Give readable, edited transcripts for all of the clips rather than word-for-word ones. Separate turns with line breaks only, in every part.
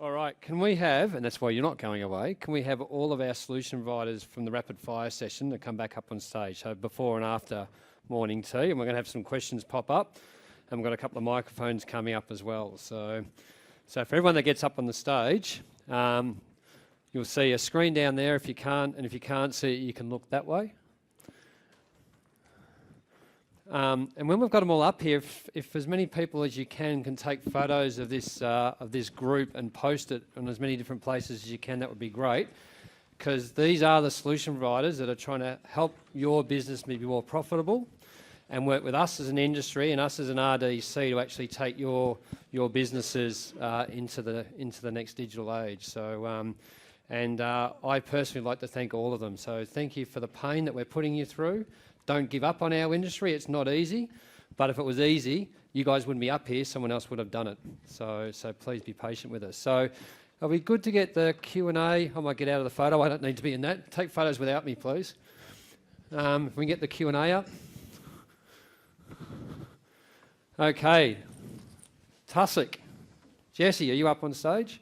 All right, can we have, and that's why you're not going away, can we have all of our solution providers from the rapid fire session to come back up on stage, so before and after morning tea, and we're going to have some questions pop up, and we've got a couple of microphones coming up as well. So for everyone that gets up on the stage, you'll see a screen down there if you can't, and if you can't see it, you can look that way. And when we've got them all up here, if as many people as you can take photos of this group and post it on as many different places as you can, that would be great. Because these are the solution providers that are trying to help your business be more profitable and work with us as an industry and us as an RDC to actually take your businesses into the next digital age. So, I personally like to thank all of them. So thank you for the pain that we're putting you through. Don't give up on our industry. It's not easy, but if it was easy, you guys wouldn't be up here. Someone else would have done it. So please be patient with us. So are we good to get the Q&A? I might get out of the photo. I don't need to be in that. Take photos without me, please. If we can get the Q&A up. Okay. Tussock. Jesse, are you up on stage?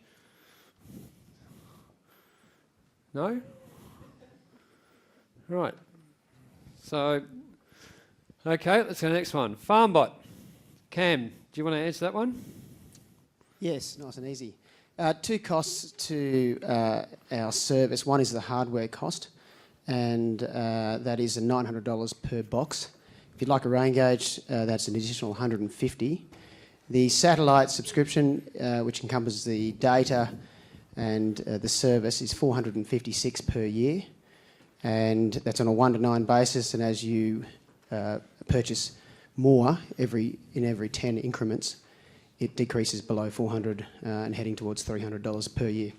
No? Right. So, okay, let's go to the next one. FarmBot. Cam, do you want to answer that one?
Yes, nice and easy. Two costs to our service. One is the hardware cost, and that is $900 per box. If you'd like a rain gauge, that's an additional $150. The satellite subscription, which encompasses the data and the service, is $456 per year. And that's on a 1 to 9 basis, and as you purchase more in every 10 increments, it decreases below $400 and heading towards $300 per year.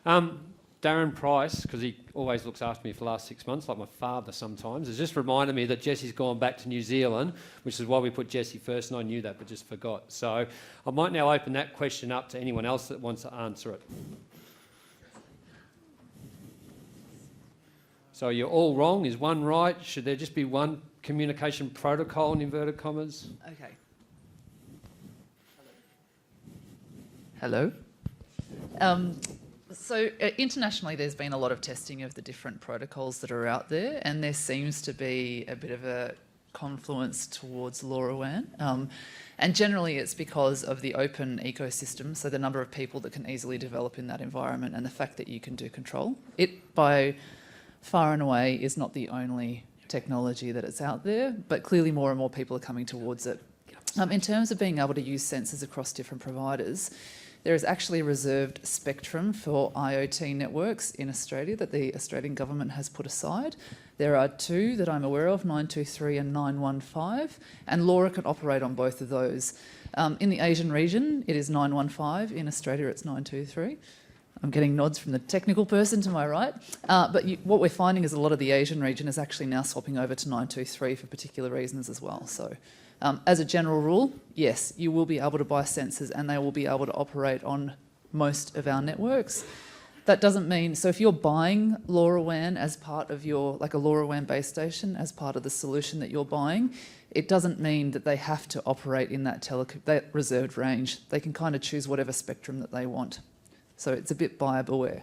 Darren Price, because he always looks after me for the last 6 months, like my father sometimes, has just reminded me that Jesse's gone back to New Zealand, which is why we put Jesse first, and I knew that but just forgot. So I might now open that question up to anyone else that wants to answer it. So you're all wrong. Is one right? Should there just be one communication protocol in inverted commas?
Okay. Hello. So internationally, there's been a lot of testing of the different protocols that are out there, and there seems to be a bit of a confluence towards LoRaWAN. And generally, it's because of the open ecosystem, so the number of people that can easily develop in that environment and the fact that you can do control. It, by far and away, is not the only technology that is out there, but clearly more and more people are coming towards it. In terms of being able to use sensors across different providers, there is actually reserved spectrum for IoT networks in Australia that the Australian government has put aside. There are two that I'm aware of, 923 and 915, and LoRa can operate on both of those. In the Asian region, it is 915. In Australia, it's 923. I'm getting nods from the technical person to my right. But what we're finding is a lot of the Asian region is actually now swapping over to 923 for particular reasons as well. So as a general rule, yes, you will be able to buy sensors and they will be able to operate on most of our networks. That doesn't mean, so if you're buying LoRaWAN as part of your, like a LoRaWAN base station, as part of the solution that you're buying, it doesn't mean that they have to operate in that reserved range. They can kind of choose whatever spectrum that they want. So it's a bit buyer beware.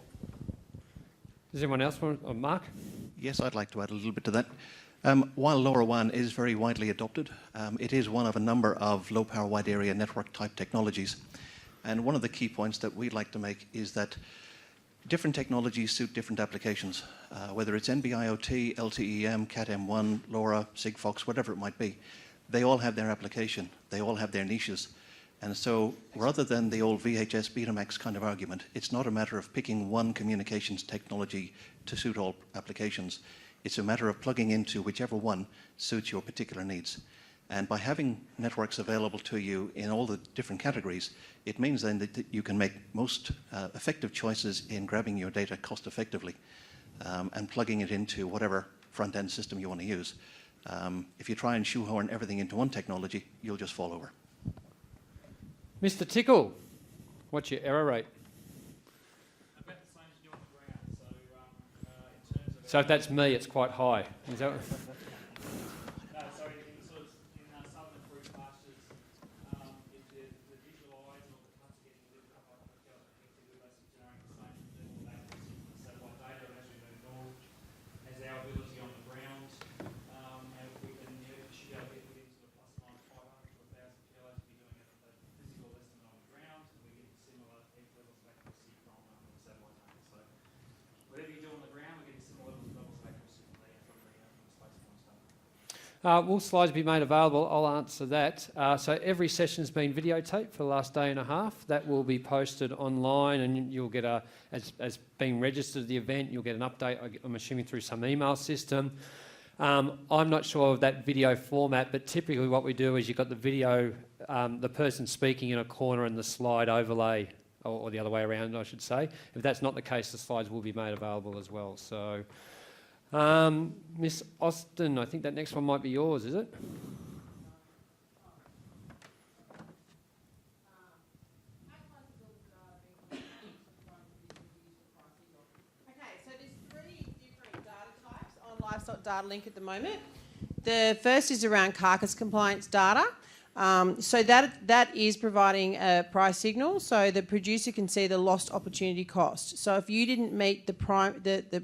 Does anyone else want, Mark?
Yes, I'd like to add a little bit to that. While LoRaWAN is very widely adopted, it is one of a number of low power wide area network type technologies. And one of the key points that we'd like to make is that different technologies suit different applications, whether it's NB-IoT, LTE-M, Cat-M1, LoRa, Sigfox, whatever it might be. They all have their application. They all have their niches. And so rather than the old VHS Betamax kind of argument, it's not a matter of picking one communications technology to suit all applications. It's a matter of plugging into whichever one suits your particular needs. And by having networks available to you in all the different categories, it means then that you can make most effective choices in grabbing your data cost effectively and plugging it into whatever front-end system you want to use. If you try and shoehorn everything into one technology, you'll just fall over.
Mr. Tickle, what's your error rate?
About the same as you on the ground. So, in terms of
so if that's me, it's quite high. Is that?
no, sorry, in the sort of in southern fruit pastures, if the visual eyes or the cuts are getting
Will slides be made available? I'll answer that. So every session's been videotaped for the last day and a half. That will be posted online, and you'll get as being registered at the event, you'll get an update, I'm assuming through some email system. I'm not sure of that video format, but typically what we do is you've got the video, the person speaking in a corner and the slide overlay, or the other way around, I should say. If that's not the case, the slides will be made available as well. So, Miss Austin, I think that next one might be yours, is it?
Okay, so there's 3 different data types on Livestock Data Link at the moment. The first is around carcass compliance data. So that is providing a price signal, so the producer can see the lost opportunity cost. So if you didn't meet the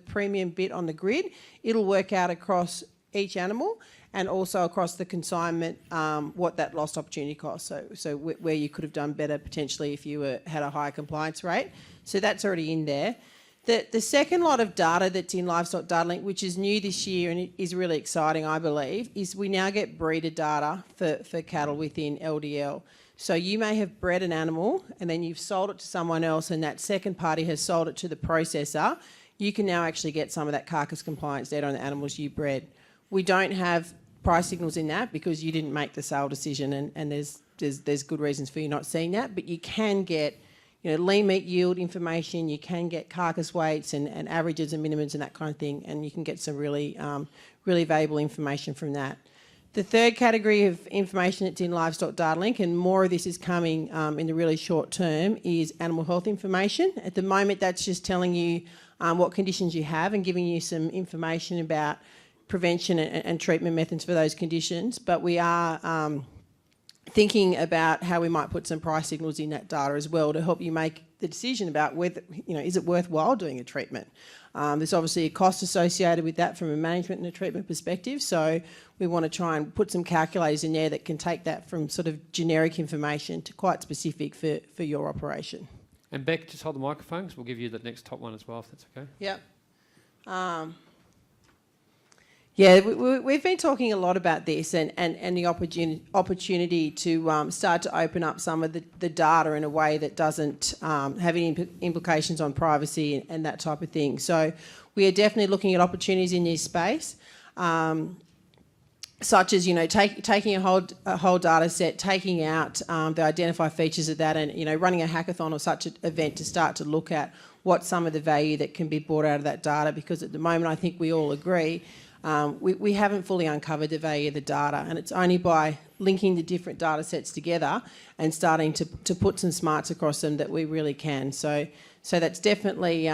premium bit on the grid, it'll work out across each animal and also across the consignment what that lost opportunity cost. So where you could have done better potentially if you had a higher compliance rate. So that's already in there. The second lot of data that's in Livestock Data Link, which is new this year and it is really exciting, I believe, is we now get breeder data for cattle within LDL. So you may have bred an animal and then you've sold it to someone else and that second party has sold it to the processor. You can now actually get some of that carcass compliance data on the animals you bred. We don't have price signals in that because you didn't make the sale decision and there's good reasons for you not seeing that, but you can get lean meat yield information, you can get carcass weights and averages and minimums and that kind of thing, and you can get some really valuable information from that. The third category of information that's in Livestock Data Link, and more of this is coming in the really short term, is animal health information. At the moment, that's just telling you what conditions you have and giving you some information about prevention and treatment methods for those conditions, but we are thinking about how we might put some price signals in that data as well to help you make the decision about whether, is it worthwhile doing a treatment. There's obviously a cost associated with that from a management and a treatment perspective, so we want to try and put some calculators in there that can take that from sort of generic information to quite specific for your operation.
And Beck, just hold the microphone because we'll give you the next top one as well, if that's okay.
Yep. Yeah, we've been talking a lot about this and the opportunity to start to open up some of the data in a way that doesn't have any implications on privacy and that type of thing. So we are definitely looking at opportunities in this space, such as taking a whole data set, taking out the identify features of that, and running a hackathon or such an event to start to look at what's some of the value that can be brought out of that data. Because at the moment, I think we all agree. We haven't fully uncovered the value of the data, and it's only by linking the different data sets together and starting to put some smarts across them that we really can. So that's definitely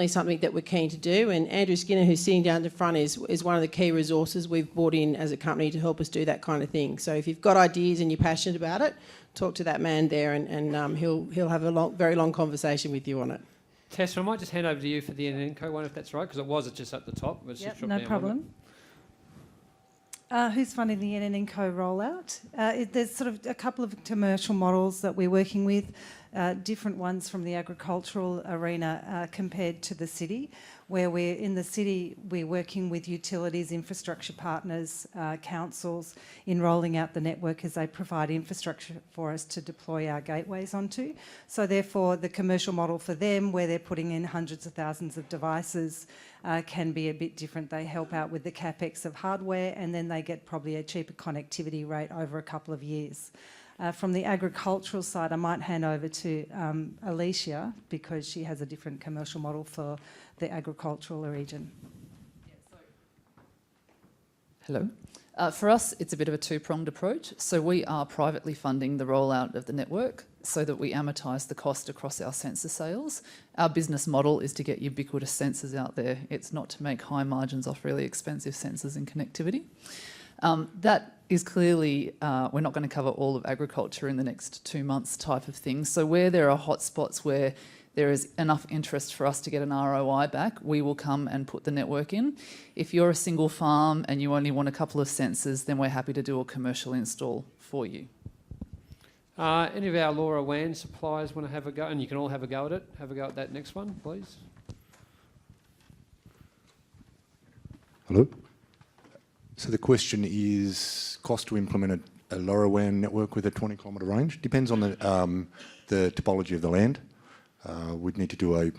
something that we're keen to do. And Andrew Skinner, who's sitting down the front, is one of the key resources we've brought in as a company to help us do that kind of thing. So if you've got ideas and you're passionate about it, talk to that man there, and he'll have a very long conversation with you on it.
Tessa, I might just hand over to you for the NNCO one, if that's right, because it was just at the top. But it's just dropped
no
down
problem. Who's funding the NNCO rollout? There's sort of a couple of commercial models that we're working with, different ones from the agricultural arena compared to the city, where we're in the city, we're working with utilities, infrastructure partners, councils in rolling out the network as they provide infrastructure for us to deploy our gateways onto. So therefore, the commercial model for them, where they're putting in hundreds of thousands of devices, can be a bit different. They help out with the capex of hardware, and then they get probably a cheaper connectivity rate over a couple of years. From the agricultural side, I might hand over to Alicia, because she has a different commercial model for the agricultural region.
Hello. For us, it's a bit of a two-pronged approach. So we are privately funding the rollout of the network so that we amortise the cost across our sensor sales. Our business model is to get ubiquitous sensors out there. It's not to make high margins off really expensive sensors and connectivity. That is clearly, we're not going to cover all of agriculture in the next 2 months type of thing. So where there are hotspots where there is enough interest for us to get an ROI back, we will come and put the network in. If you're a single farm and you only want a couple of sensors, then we're happy to do a commercial install for you.
Any of our LoRaWAN suppliers want to have a go? And you can all have a go at it. Have a go at that next one, please.
Hello. So the question is cost to implement a LoRaWAN network with a 20-kilometre range. Depends on the topology of the land. We'd need to do a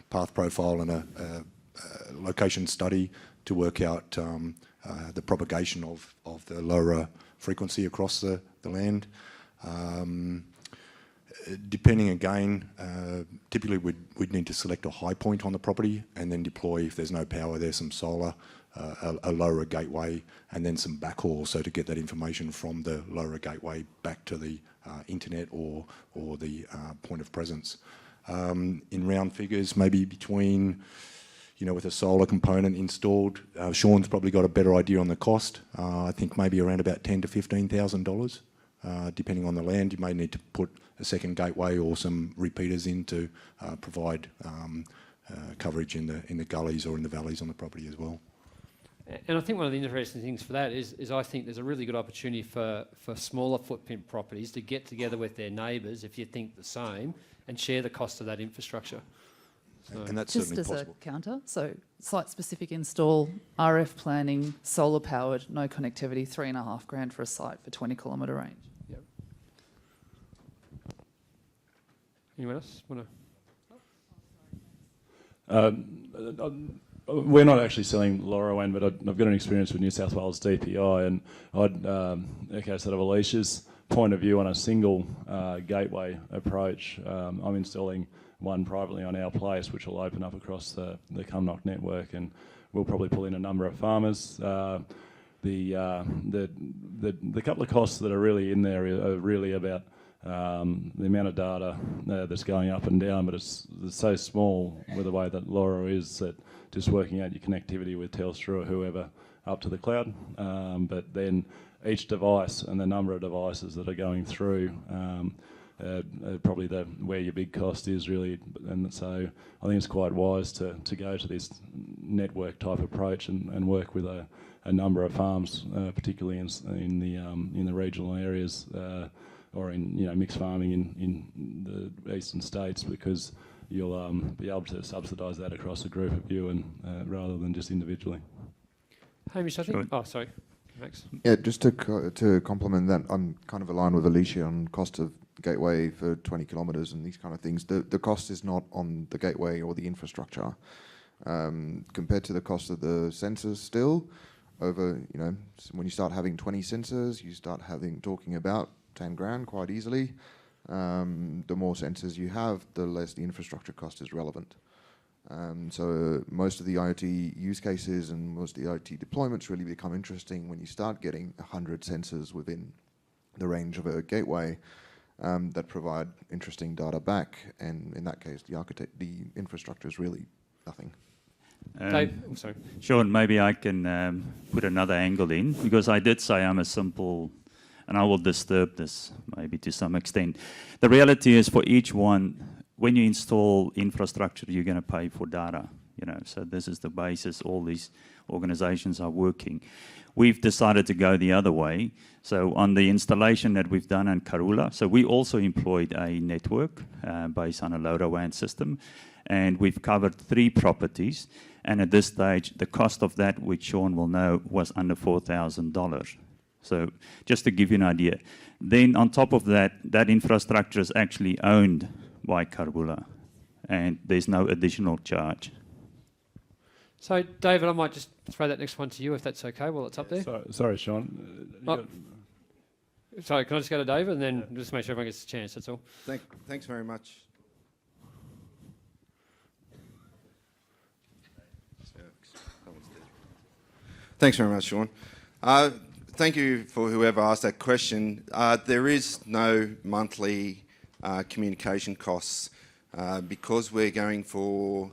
path profile and a location study to work out the propagation of the LoRa frequency across the land. Depending again, typically we'd need to select a high point on the property and then deploy, if there's no power, there's some solar, a LoRa gateway, and then some backhaul, so to get that information from the LoRa gateway back to the internet or the point of presence. In round figures, maybe between, with a solar component installed, Sean's probably got a better idea on the cost. I think maybe around about $10,000 to $15,000. Depending on the land, you may need to put a second gateway or some repeaters in to provide coverage in the gullies or in the valleys on the property as well.
And I think one of the interesting things for that is I think there's a really good opportunity for smaller footprint properties to get together with their neighbours, if you think the same, and share the cost of that infrastructure. So
And that's
Just
certainly
as
possible.
a counter, so site-specific install, RF planning, solar-powered, no connectivity, $3,500 for a site for 20-kilometre range.
Yep. Anyone else want to?
We're not actually selling LoRaWAN, but I've got an experience with New South Wales DPI, and I'd echo sort of Alicia's point of view on a single gateway approach. I'm installing one privately on our place, which will open up across the Cumnock network, and we'll probably pull in a number of farmers. The couple of costs that are really in there are really about the amount of data that's going up and down, but it's so small with the way that LoRa is that just working out your connectivity with Telstra or whoever up to the cloud. But then each device and the number of devices that are going through probably where your big cost is really. And so I think it's quite wise to go to this network type approach and work with a number of farms, particularly in the regional areas. Or in mixed farming in the eastern states, because you'll be able to subsidise that across a group of you, and rather than just individually.
Hamish, I think.
Sure.
Oh, sorry, Max.
Yeah, just to complement that, I'm kind of aligned with Alicia on cost of gateway for 20 kilometres and these kind of things. The cost is not on the gateway or the infrastructure compared to the cost of the sensors. Still, over when you start having 20 sensors, you start talking about 10 grand quite easily. The more sensors you have, the less the infrastructure cost is relevant. So most of the IoT use cases and most of the IoT deployments really become interesting when you start getting 100 sensors within the range of a gateway that provide interesting data back. And in that case, the infrastructure is really nothing.
Dave, sorry.
Sean, maybe I can put another angle in, because I did say I'm a simple, and I will disturb this maybe to some extent. The reality is, for each one, when you install infrastructure, you're going to pay for data. So this is the basis all these organizations are working. We've decided to go the other way. So on the installation that we've done in Karula, so we also employed a network based on a LoRaWAN system, and we've covered 3 properties. And at this stage, the cost of that, which Sean will know, was under $4,000. So just to give you an idea. Then on top of that, that infrastructure is actually owned by Karula, and there's no additional charge.
So, David, I might just throw that next one to you, if that's okay, while it's up there.
Sorry, Sean.
Sorry, can I just go to David and then just make sure everyone gets a chance, that's all.
Thanks very much. Thanks very much, Sean. Thank you for whoever asked that question. There is no monthly communication costs because we're going for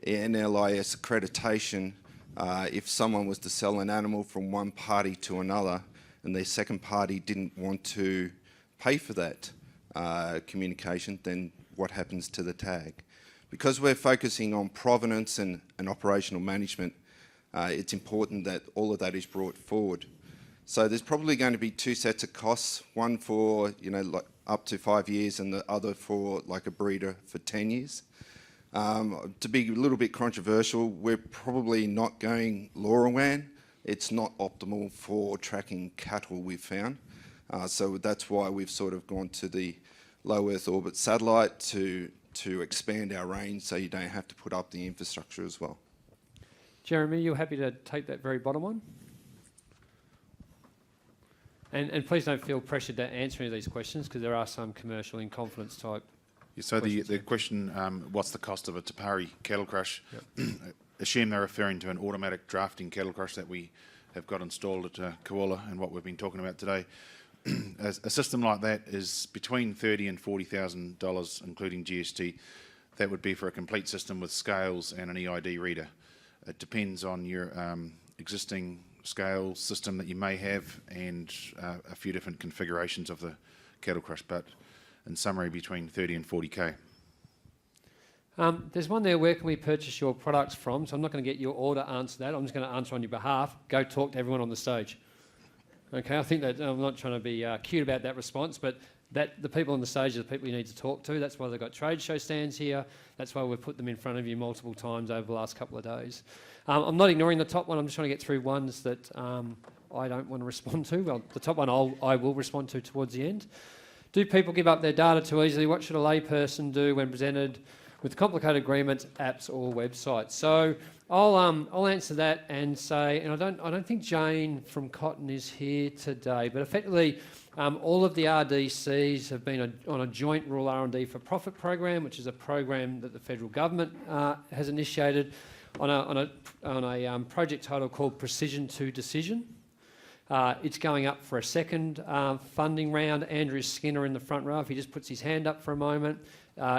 NLIS accreditation. If someone was to sell an animal from one party to another and their second party didn't want to pay for that communication, then what happens to the tag? Because we're focusing on provenance and operational management, it's important that all of that is brought forward. So there's probably going to be 2 sets of costs, one for like up to 5 years and the other for like a breeder for 10 years. To be a little bit controversial, we're probably not going LoRaWAN. it's not optimal for tracking cattle, we've found. So that's why we've sort of gone to the low Earth orbit satellite to expand our range so you don't have to put up the infrastructure as well.
Jeremy, you happy to take that very bottom one? And please don't feel pressured to answer any of these questions because there are some commercial in confidence type.
Yeah, so the question, what's the cost of a Tapari cattle crush? Yep. Assume they're referring to an automatic drafting cattle crush that we have got installed at Koala and what we've been talking about today. A system like that is between $30,000 and $40,000, including GST. That would be for a complete system with scales and an EID reader. It depends on your existing scale system that you may have and a few different configurations of the cattle crush, but in summary between 30 and 40k.
There's one there, where can we purchase your products from? So I'm not going to get your order answer that. I'm just going to answer on your behalf. Go talk to everyone on the stage. Okay, I think that I'm not trying to be cute about that response, but that the people on the stage are the people you need to talk to. That's why they've got trade show stands here. That's why we've put them in front of you multiple times over the last couple of days. I'm not ignoring the top one. I'm just trying to get through ones that I don't want to respond to. Well, the top one I will respond to towards the end. Do people give up their data too easily? What should a layperson do when presented with complicated agreements, apps, or websites? So I'll answer that and say, and I don't think Jane from Cotton is here today, but effectively all of the RDCs have been on a joint rural R&D for profit program, which is a program that the federal government has initiated on a project title called Precision to Decision. It's going up for a second funding round. Andrew Skinner in the front row, if he just puts his hand up for a moment,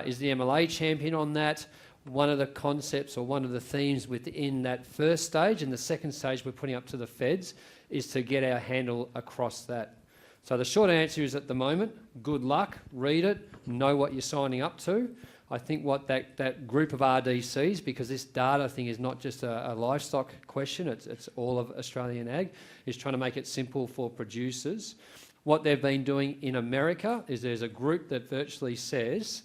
is the MLA champion on that. One of the concepts or one of the themes within that first stage and the second stage we're putting up to the feds is to get our handle across that. So the short answer is at the moment, good luck, read it, know what you're signing up to. I think what that group of RDCs, because this data thing is not just a livestock question, it's all of Australian ag, is trying to make it simple for producers. What they've been doing in America is there's a group that virtually says,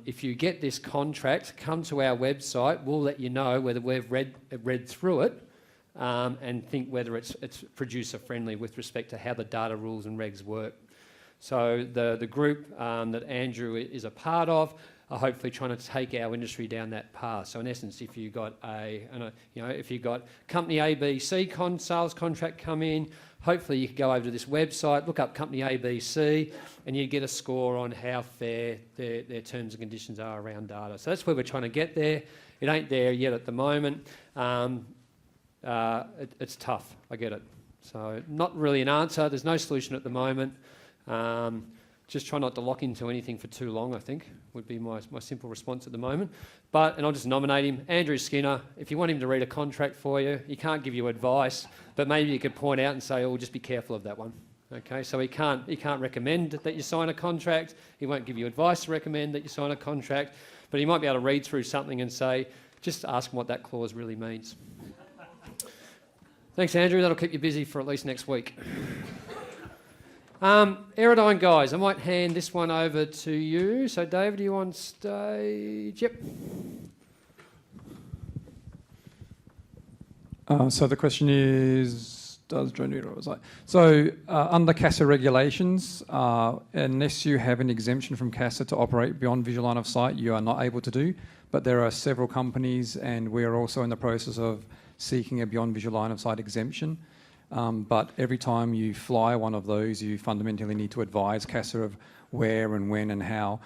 if you get this contract, come to our website, we'll let you know whether we've read through it and think whether it's producer friendly with respect to how the data rules and regs work. So the group that Andrew is a part of are hopefully trying to take our industry down that path. So in essence, if you got if you got company ABC sales contract come in, hopefully you could go over to this website, look up company ABC, and you get a score on how fair their terms and conditions are around data. So that's where we're trying to get there. It ain't there yet at the moment. It's tough, I get it. So not really an answer. There's no solution at the moment. Just try not to lock into anything for too long, I think, would be my simple response at the moment. And I'll just nominate him, Andrew Skinner. If you want him to read a contract for you, he can't give you advice, but maybe you could point out and say, oh, just be careful of that one. Okay, so he can't recommend that you sign a contract. He won't give you advice to recommend that you sign a contract, but he might be able to read through something and say, just ask him what that clause really means. Thanks, Andrew. That'll keep you busy for at least next week. Aerodyne guys, I might hand this one over to you. So David, are you on stage? Yep.
So the question is, does Joe Newton was like, so under CASA regulations, unless you have an exemption from CASA to operate beyond visual line of sight, you are not able to do. But there are several companies, and we are also in the process of seeking a beyond visual line of sight exemption. But every time you fly one of those, you fundamentally need to advise CASA of where and when and how.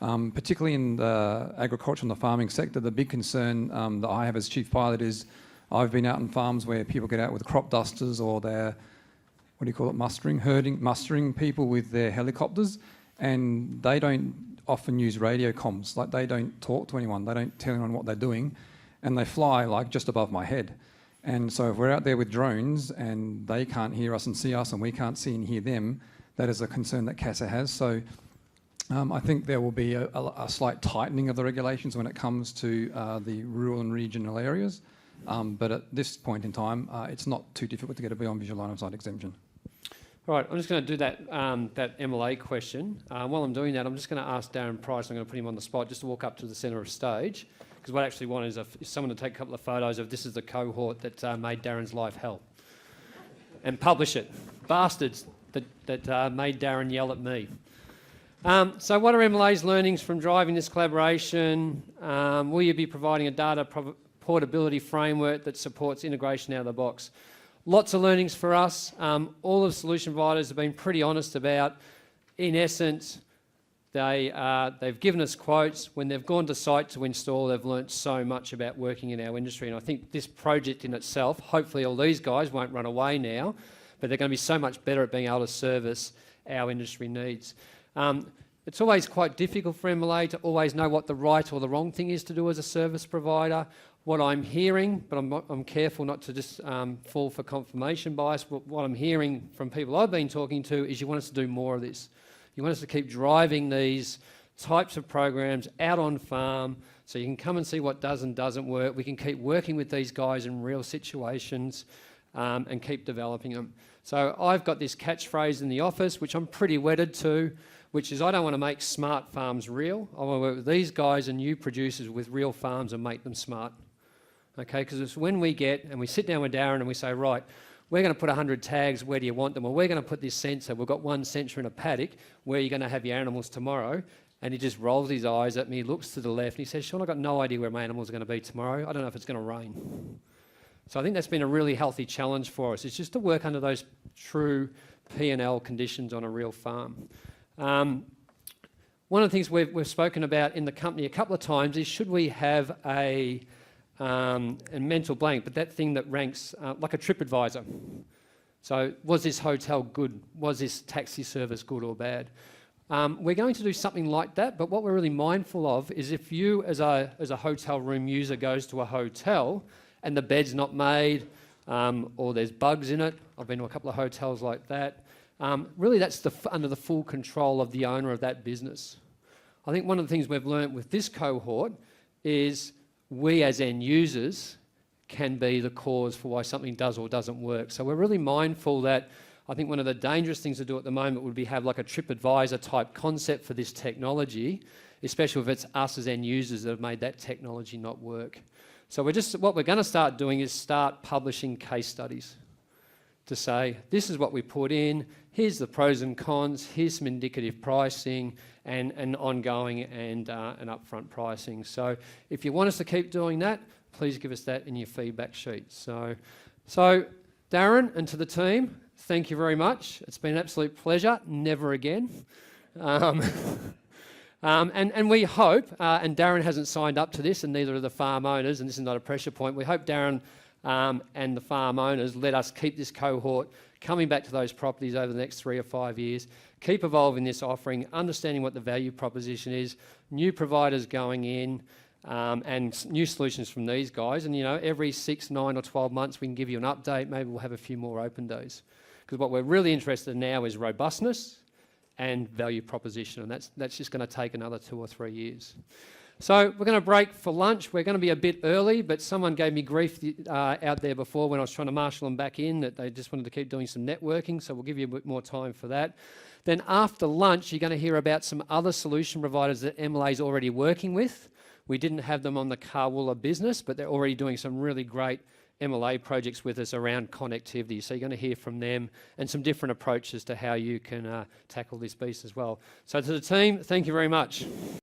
Particularly in the agriculture and the farming sector, the big concern that I have as chief pilot is I've been out on farms where people get out with crop dusters or they're, mustering people with their helicopters, and they don't often use radio comms. Like, they don't talk to anyone, they don't tell anyone what they're doing, and they fly like just above my head. And so if we're out there with drones and they can't hear us and see us and we can't see and hear them, that is a concern that CASA has. So I think there will be a slight tightening of the regulations when it comes to the rural and regional areas. But at this point in time, it's not too difficult to get a beyond visual line of sight exemption.
All right, I'm just going to do that MLA question. While I'm doing that, I'm just going to ask Darren Price, I'm going to put him on the spot, just to walk up to the centre of stage, because what I actually want is someone to take a couple of photos of this is the cohort that made Darren's life hell, and publish it. Bastards that made Darren yell at me. So what are MLA's learnings from driving this collaboration? Will you be providing a data portability framework that supports integration out of the box? Lots of learnings for us. All of the solution providers have been pretty honest about, in essence, they've given us quotes. When they've gone to site to install, they've learnt so much about working in our industry. And I think this project in itself, hopefully all these guys won't run away now, but they're going to be so much better at being able to service our industry needs. It's always quite difficult for MLA to always know what the right or the wrong thing is to do as a service provider. What I'm hearing, but I'm careful not to just fall for confirmation bias, but what I'm hearing from people I've been talking to is you want us to do more of this. You want us to keep driving these types of programs out on farm so you can come and see what does and doesn't work. We can keep working with these guys in real situations and keep developing them. So I've got this catchphrase in the office, which I'm pretty wedded to, which is I don't want to make smart farms real. I want to work with these guys and new producers with real farms and make them smart. Okay, because it's when we get, and we sit down with Darren and we say, right, we're going to put 100 tags, where do you want them? Or we're going to put this sensor, we've got one sensor in a paddock, where are you going to have your animals tomorrow? And he just rolls his eyes at me, looks to the left, and he says, Sean, I've got no idea where my animals are going to be tomorrow. I don't know if it's going to rain. So I think that's been a really healthy challenge for us. It's just to work under those true P&L conditions on a real farm. One of the things we've spoken about in the company a couple of times is should we have a mental blank, but that thing that ranks like a TripAdvisor. So was this hotel good? Was this taxi service good or bad? We're going to do something like that, but what we're really mindful of is if you as a hotel room user goes to a hotel and the bed's not made or there's bugs in it, I've been to a couple of hotels like that, really that's under the full control of the owner of that business. I think one of the things we've learnt with this cohort is we as end users can be the cause for why something does or doesn't work. So we're really mindful that I think one of the dangerous things to do at the moment would be have like a TripAdvisor type concept for this technology, especially if it's us as end users that have made that technology not work. So what we're going to start doing is start publishing case studies to say, this is what we put in, here's the pros and cons, here's some indicative pricing and ongoing and upfront pricing. So if you want us to keep doing that, please give us that in your feedback sheet. So Darren and to the team, thank you very much. It's been an absolute pleasure. Never again. And we hope, and Darren hasn't signed up to this and neither are the farm owners, and this is not a pressure point, we hope Darren and the farm owners let us keep this cohort coming back to those properties over the next 3 or 5 years, keep evolving this offering, understanding what the value proposition is, new providers going in, and new solutions from these guys. And, every 6, 9 or 12 months we can give you an update. Maybe we'll have a few more open days. Because what we're really interested in now is robustness and value proposition, and that's just going to take another 2 or 3 years. So we're going to break for lunch. We're going to be a bit early, but someone gave me grief out there before when I was trying to marshal them back in that they just wanted to keep doing some networking, so we'll give you a bit more time for that. Then after lunch, you're going to hear about some other solution providers that MLA is already working with. We didn't have them on the Carwoola business, but they're already doing some really great MLA projects with us around connectivity. So you're going to hear from them and some different approaches to how you can tackle this beast as well. So to the team, thank you very much.